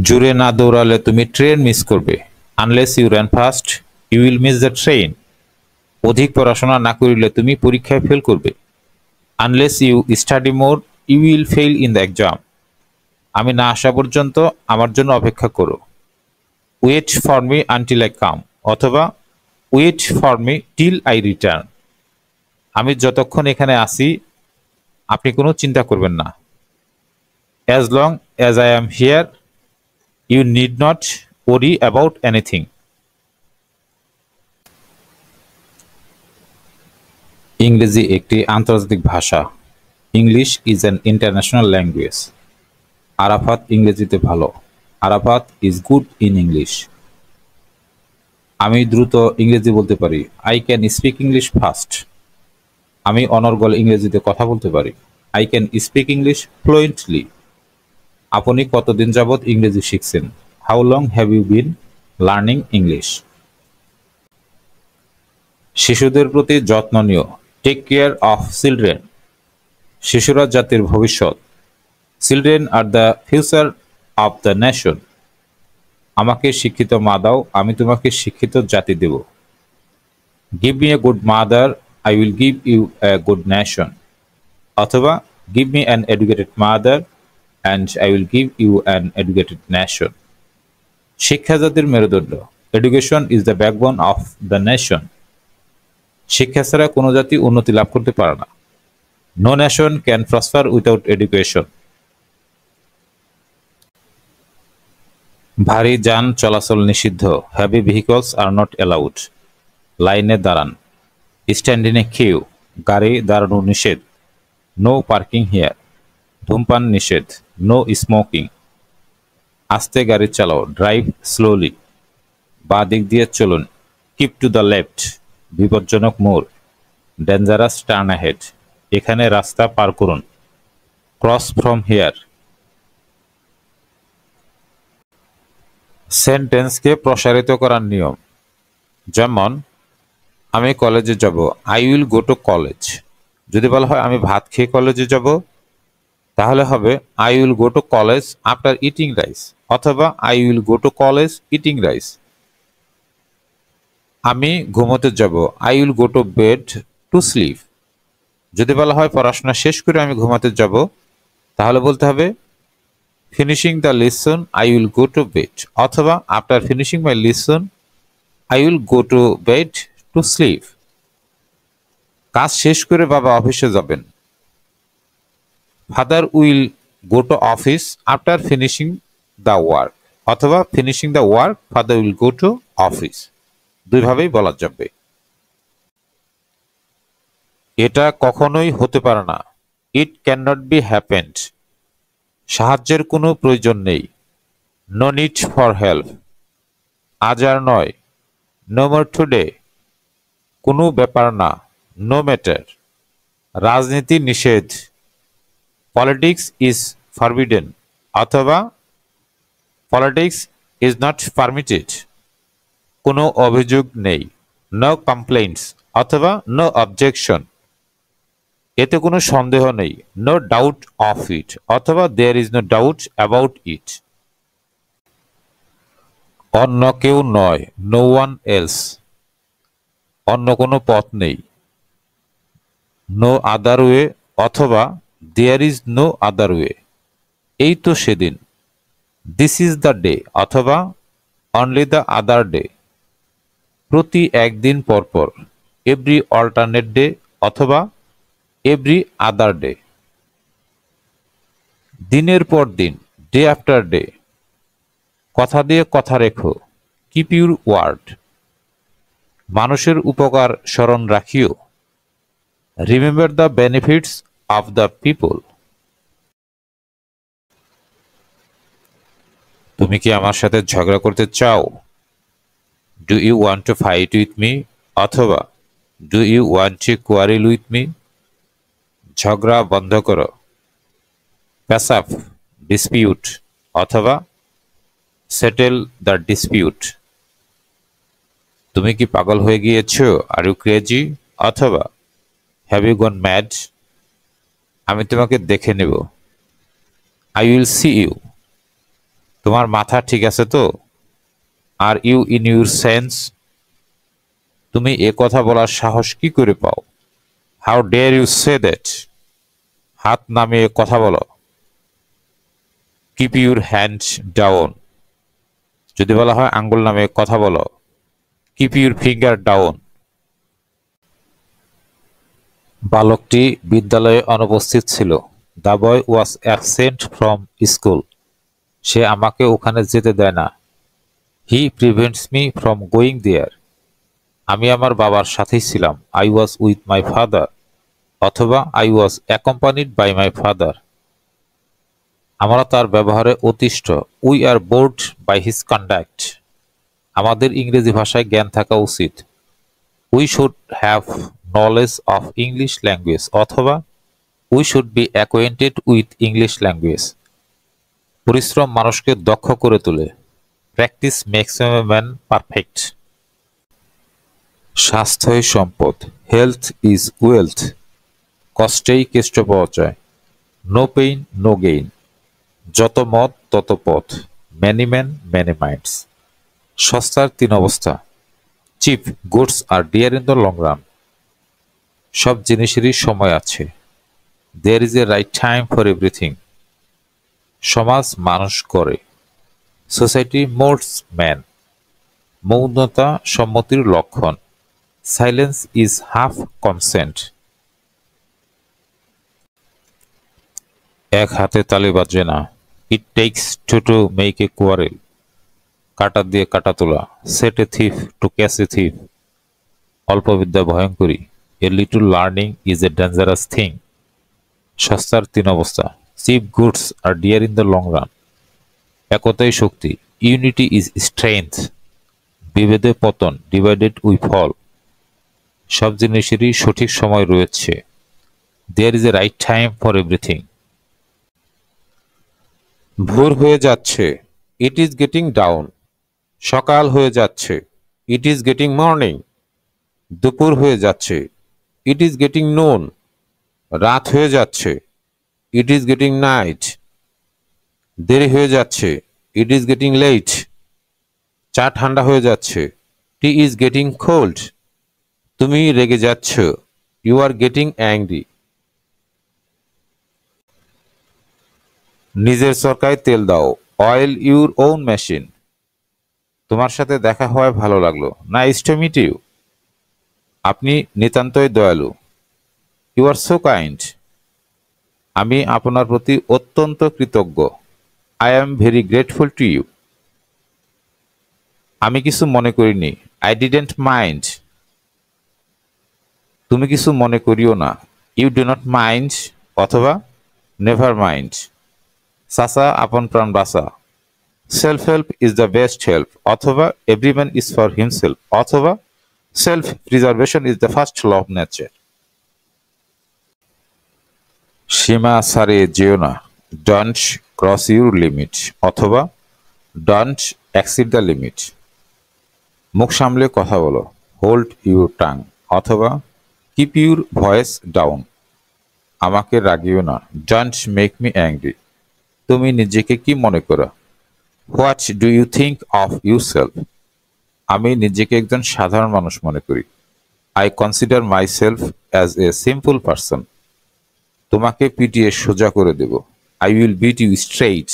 জোরে না দৌড়ালে তুমি ট্রেন মিস করবে। Unless you run fast you will miss the train. অধিক পড়াশোনা না করিলে তুমি পরীক্ষায় ফেল করবে। Unless you study more you will fail in the exam. আমি না আসা পর্যন্ত আমার জন্য অপেক্ষা করো। Wait for me until I come, অথবা wait for me till I return. আমি যতক্ষণ এখানে আসি আপনি কোনো চিন্তা করবেন না। As long as I am here you need not worry about anything. ইংরেজি একটি আন্তর্জাতিক ভাষা। English is an international language. Arafat ইংরেজিতে ভালো। Arafat is good in English. আমি দ্রুত ইংরেজি বলতে পারি। I can speak English fast. আমি অনর্গল ইংরেজিতে কথা বলতে পারি। I can speak English fluently. আপনি কতদিন যাবৎ ইংরেজি শিখছেন? How long have you been learning English? শিশুদের প্রতি যত্ন নিও। Take care of children. শিশুরা জাতির ভবিষ্যৎ। Children are the future of the nation. আমাকে শিক্ষিত মা দাও, আমি তোমাকে শিক্ষিত জাতি দেব। Give me a good mother I will give you a good nation. অথবা give me an educated mother and I will give you an educated nation. শিক্ষা জাতির মেরুদণ্ড। Education is the backbone of the nation. শিক্ষা ছাড়া কোনো জাতি উন্নতি লাভ করতে পারে না। No nation can prosper without education. ভারী যান চলাচল নিষিদ্ধ। Heavy vehicles are not allowed. লাইনে দাঁড়ান। Stand in a queue. গাড়ি দাঁড়ানো নিষেধ। No parking here. ধূমপান নিষেধ। No smoking. আস্তে গাড়ি চালাও। Drive slowly. বাঁ দিক দিয়ে চলুন। Keep to the left. বিপজ্জনক মোড়। Dangerous turn ahead. এখানে রাস্তা পার করুন। Cross from here. সেন্টেন্সকে প্রসারিত করার নিয়ম। যেমন আমি কলেজে যাব, I will go to college. যদি বলা হয় আমি ভাত খেয়ে কলেজে যাব, তাহলে হবে I will go to college after eating rice, অথবা I will go to college eating rice. আমি ঘুমোতে যাব, I will go to bed to sleep. যদি বলা হয় পড়াশোনা শেষ করে আমি ঘুমাতে যাব, তাহলে বলতে হবে finishing the lesson I will go to bed, অথবা after finishing my lesson I will go to bed to sleep. কাজ শেষ করে বাবা অফিসে যাবেন। Father will go to office after finishing the work, অথবা finishing the work father will go to office. দুইভাবেই বলা যাবে। এটা কখনোই হতে পারে না। It can not be happened. সাহায্যের কোনো প্রয়োজন নেই। No need for help. আজ আর নয়। No more today. কোনো ব্যাপার না। No matter. রাজনীতি নিষেধ। পলিটিক্স ইজ ফরবিডেন, অথবা পলিটিক্স ইজ নট পারমিটেড। কোনো অভিযোগ নেই। নো কমপ্লেইন্টস, অথবা নো অবজেকশন। এতে কোনো সন্দেহ নেই। নো ডাউট অফ ইট, অথবা there is no doubt about it. অন্য কেউ নয়। No one else. অন্য কোনো পথ নেই। নো আদার ওয়ে, অথবা there is no other way. এই তো সেদিন। দিস ইজ দ্য ডে, অথবা অনলি দ্য আদার ডে। প্রতি একদিন পর পর। এভরি অল্টারনেট ডে, অথবা এভরি আদার ডে। দিনের পর দিন। Day after day. কথা দিয়ে কথা রেখো। Keep your word. মানুষের উপকার স্মরণ রাখিও। Remember the benefits of the people. তুমি কি আমার সাথে ঝগড়া করতে চাও? Do you want to fight with me, অথবা do you want to quarrel with me. ঝগড়া বন্ধ করো। প্যাস আপ ডিসপিউট, অথবা সেটেল দ্য ডিসপিউট। তুমি কি পাগল হয়ে গিয়েছো? আর ইউ ক্রেজি, অথবা হ্যাভ ইউ গন ম্যাড। আমি তোমাকে দেখে নেব। I will see you. তোমার মাথা ঠিক আছে তো? Are you in your sense? তুমি এ কথা বলার সাহস কি করে পাও? How dare you say that? হাত নামিয়ে কথা বলো। Keep your hand down. যদি বলা হয় আঙ্গুল নামিয়ে কথা বলো, কিপ ইউর ফিঙ্গার ডাউন। বালকটি বিদ্যালয়ে অনুপস্থিত ছিল। The boy was absent from school. সে আমাকে ওখানে যেতে দেয় না। He prevents me from going there. আমি আমার বাবার সাথেই ছিলাম। I was with my father, অথবা I was accompanied by my father. আমরা তার ব্যবহারে অতিষ্ঠ। We are bored by his conduct. আমাদের ইংরেজি ভাষায় জ্ঞান থাকা উচিত। We should have knowledge of English language, অথবা we should be acquainted with English language. পরিশ্রম মানুষকে দক্ষ করে তোলে। Practice makes a man perfect. স্বাস্থ্যই সম্পদ। Health is wealth. কষ্টেই কেষ্ট পাওয়া যায়। No pain no gain. যত মত তত পথ। Many man many minds. সস্তার তিন অবস্থা। Cheap goods are dear in the long run. সব জিনিসেরই সময় আছে। There is a right time for everything. সমাজ মানুষ করে। Society moulds man. মৌনতা সম্মতির লক্ষণ। Silence is half consent. এক হাতে তালি বাজে না। It takes two make a quarrel. কাটা দিয়ে কাটা তোলা। Set a thief to catch a thief. অল্প বিদ্যা ভয়ঙ্করী। A little learning is a dangerous thing. সস্তার তিন অবস্থা। Cheap goods are dear in the long run. একতাই শক্তি। Unity is strength. বিভেদে পতন। Divided we fall. সব জিনিসেরই সঠিক সময় রয়েছে। There is a right time for everything. ভোর হয়ে যাচ্ছে। It is getting down. সকাল হয়ে যাচ্ছে। It is getting morning. দুপুর হয়ে যাচ্ছে। ইট ইজ গেটিং নুন। রাত হয়ে যাচ্ছে। It is getting night. দেরি হয়ে যাচ্ছে। It is getting late. চা ঠান্ডা হয়ে যাচ্ছে। Tea is getting cold. তুমি রেগে যাচ্ছ। You are getting angry. নিজের চরকায় তেল দাও। Oil your own machine. তোমার সাথে দেখা হওয়ায় ভালো লাগলো। Nice to meet you. আপনি নিতান্তই দয়ালু। You are so kind. আমি আপনার প্রতি অত্যন্ত কৃতজ্ঞ। I am very grateful to you. আমি কিছু মনে করিনি। I didn't mind. তুমি কিছু মনে করিও না। ইউ ডু নট মাইন্ড, অথবা নেভার মাইন্ড। চাচা আপন প্রাণ বাঁচা। Self help is the best help, অথবা every man is for himself, অথবা self preservation is the first law of nature. সীমা ছাড়িয়ে যেও না। ডোন্ট ক্রস ইউর লিমিট, অথবা ডোন্ট এক্সিড দ্য লিমিট। মুখ সামলে কথা বলো। হোল্ড ইউর টাং, অথবা কিপ ইউর ভয়েস ডাউন। আমাকে রাগিও না। Don't make me angry. তুমি নিজেকে কি মনে করো? What do you think of yourself? আমি নিজেকে একজন সাধারণ মানুষ মনে করি। I consider my self as a simple person. তোমাকে পিটিয়ে সোজা করে দেব। I will beat you straight.